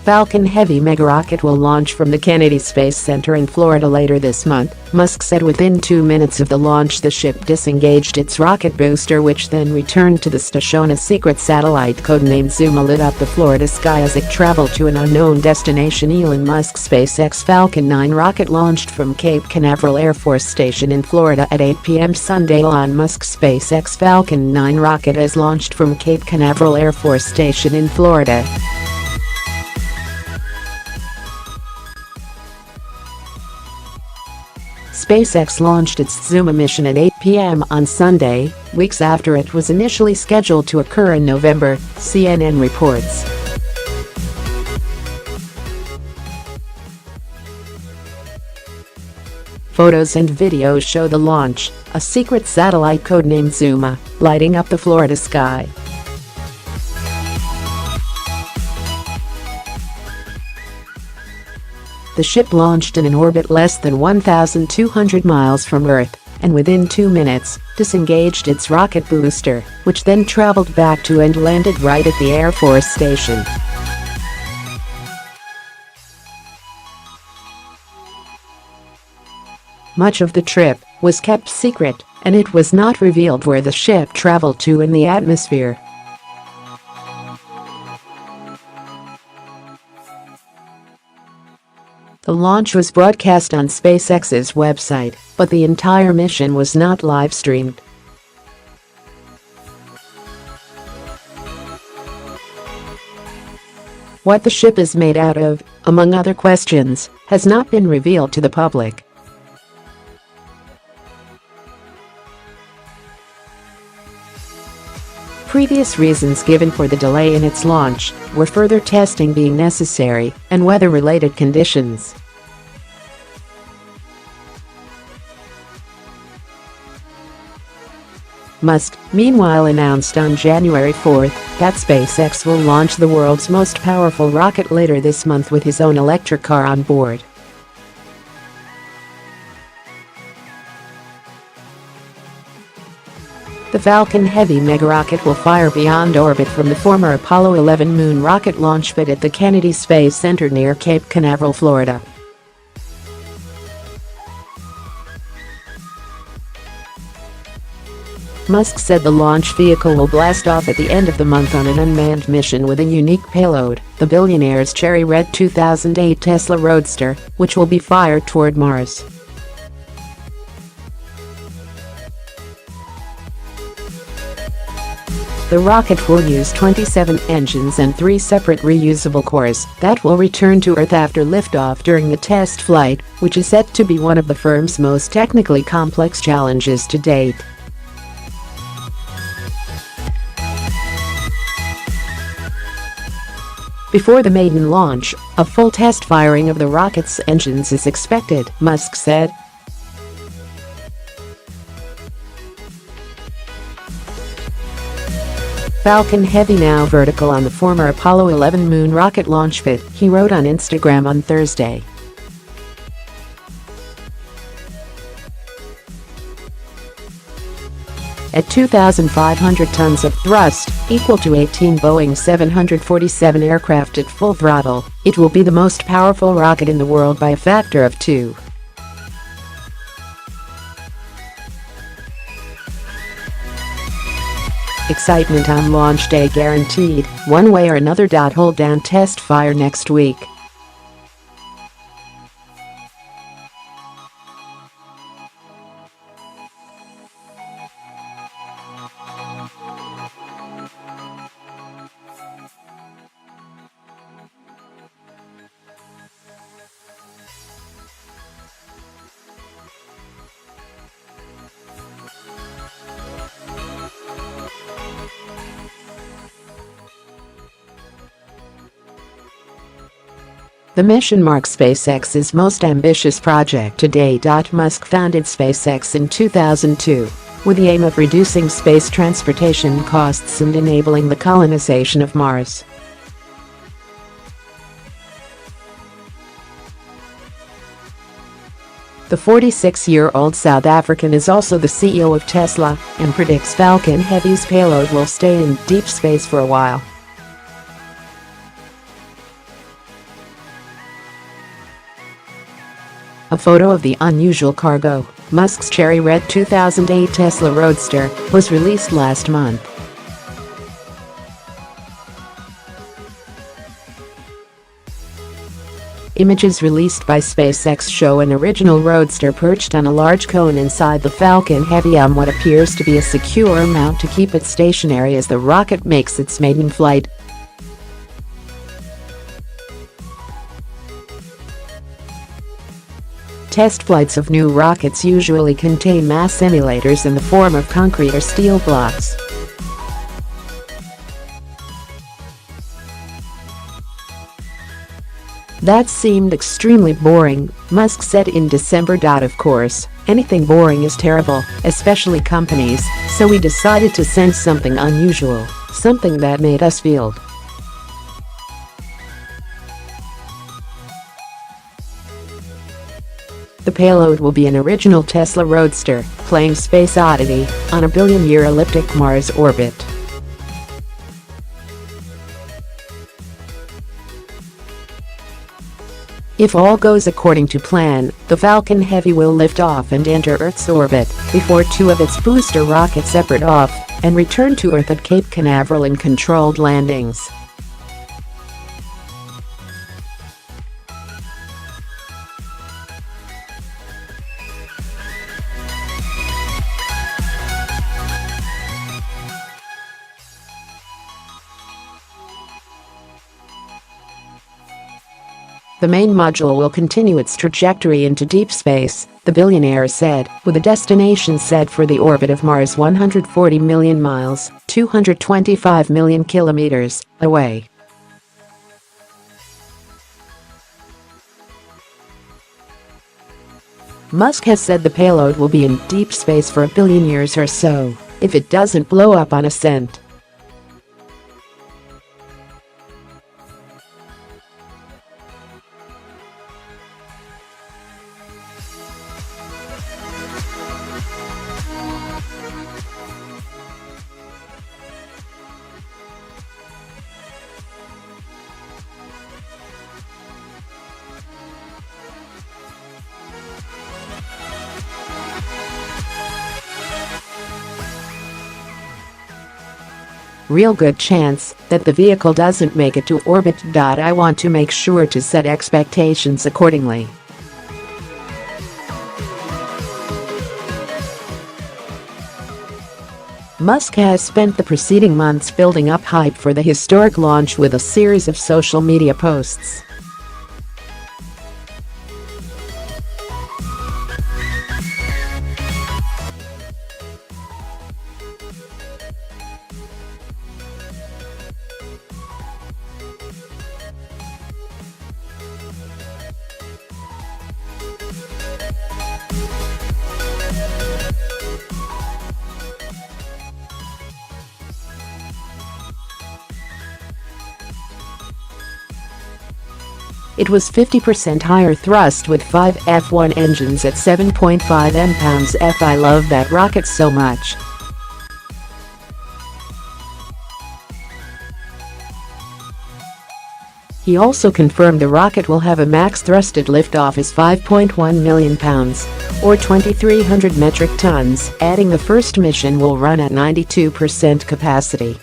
Falcon Heavy megarocket will launch from the Kennedy Space Center in Florida later this month, Musk said. Within 2 minutes of the launch, the ship disengaged its rocket booster, which then returned to the station. A secret satellite codenamed Zuma lit up the Florida sky as it traveled to an unknown destination. Elon Musk's SpaceX Falcon 9 rocket launched from Cape Canaveral Air Force Station in Florida at 8 p.m. Sunday. Elon Musk's SpaceX Falcon 9 rocket has launched from Cape Canaveral Air Force Station in Florida. SpaceX launched its Zuma mission at 8 p.m. on Sunday, weeks after it was initially scheduled to occur in November, CNN reports. Photos and videos show the launch, a secret satellite codenamed Zuma, lighting up the Florida sky. The ship launched in an orbit less than 1,200 miles from Earth, and within 2 minutes, disengaged its rocket booster, which then traveled back to and landed right at the Air Force Station. Much of the trip was kept secret, and it was not revealed where the ship traveled to in the atmosphere. The launch was broadcast on SpaceX's website, but the entire mission was not live-streamed. What the ship is made out of, among other questions, has not been revealed to the public. Previous reasons given for the delay in its launch were further testing being necessary and weather-related conditions. Musk, meanwhile, announced on January 4 that SpaceX will launch the world's most powerful rocket later this month with his own electric car on board. The Falcon Heavy megarocket will fire beyond orbit from the former Apollo 11 moon rocket launch pad at the Kennedy Space Center near Cape Canaveral, Florida. Musk said the launch vehicle will blast off at the end of the month on an unmanned mission with a unique payload, the billionaire's cherry red 2008 Tesla Roadster, which will be fired toward Mars. The rocket will use 27 engines and 3 separate reusable cores that will return to Earth after liftoff during the test flight, which is said to be one of the firm's most technically complex challenges to date. Before the maiden launch, a full test firing of the rocket's engines is expected, Musk said. Falcon Heavy now vertical on the former Apollo 11 moon rocket launch pad, he wrote on Instagram on Thursday. At 2,500 tons of thrust, equal to 18 Boeing 747 aircraft at full throttle, it will be the most powerful rocket in the world by a factor of 2. Excitement on launch day guaranteed, one way or another. Hold down test fire next week. The mission marks SpaceX's most ambitious project to date. Musk founded SpaceX in 2002 with the aim of reducing space transportation costs and enabling the colonization of Mars. The 46-year-old South African is also the CEO of Tesla and predicts Falcon Heavy's payload will stay in deep space for a while. A photo of the unusual cargo, Musk's cherry red 2008 Tesla Roadster, was released last month. Images released by SpaceX show an original Roadster perched on a large cone inside the Falcon Heavy on what appears to be a secure mount to keep it stationary as the rocket makes its maiden flight. Test flights of new rockets usually contain mass simulators in the form of concrete or steel blocks. That seemed extremely boring, Musk said in December. Of course, anything boring is terrible, especially companies, so we decided to send something unusual, something that made us feel. The payload will be an original Tesla Roadster, playing Space Oddity, on a billion-year elliptic Mars orbit. If all goes according to plan, the Falcon Heavy will lift off and enter Earth's orbit before two of its booster rockets separate off and return to Earth at Cape Canaveral in controlled landings. The main module will continue its trajectory into deep space, the billionaire said, with a destination set for the orbit of Mars 140 million miles, 225 million kilometers, away. Musk has said the payload will be in deep space for a billion years or so, if it doesn't blow up on ascent. Real good chance that the vehicle doesn't make it to orbit. I want to make sure to set expectations accordingly. Musk has spent the preceding months building up hype for the historic launch with a series of social media posts. It was 50% higher thrust with 5 F1 engines at 7.5 mph. I love that rocket so much. He also confirmed the rocket will have a max thrusted liftoff is 5.1 million pounds, or 2,300 metric tons, adding the first mission will run at 92% capacity.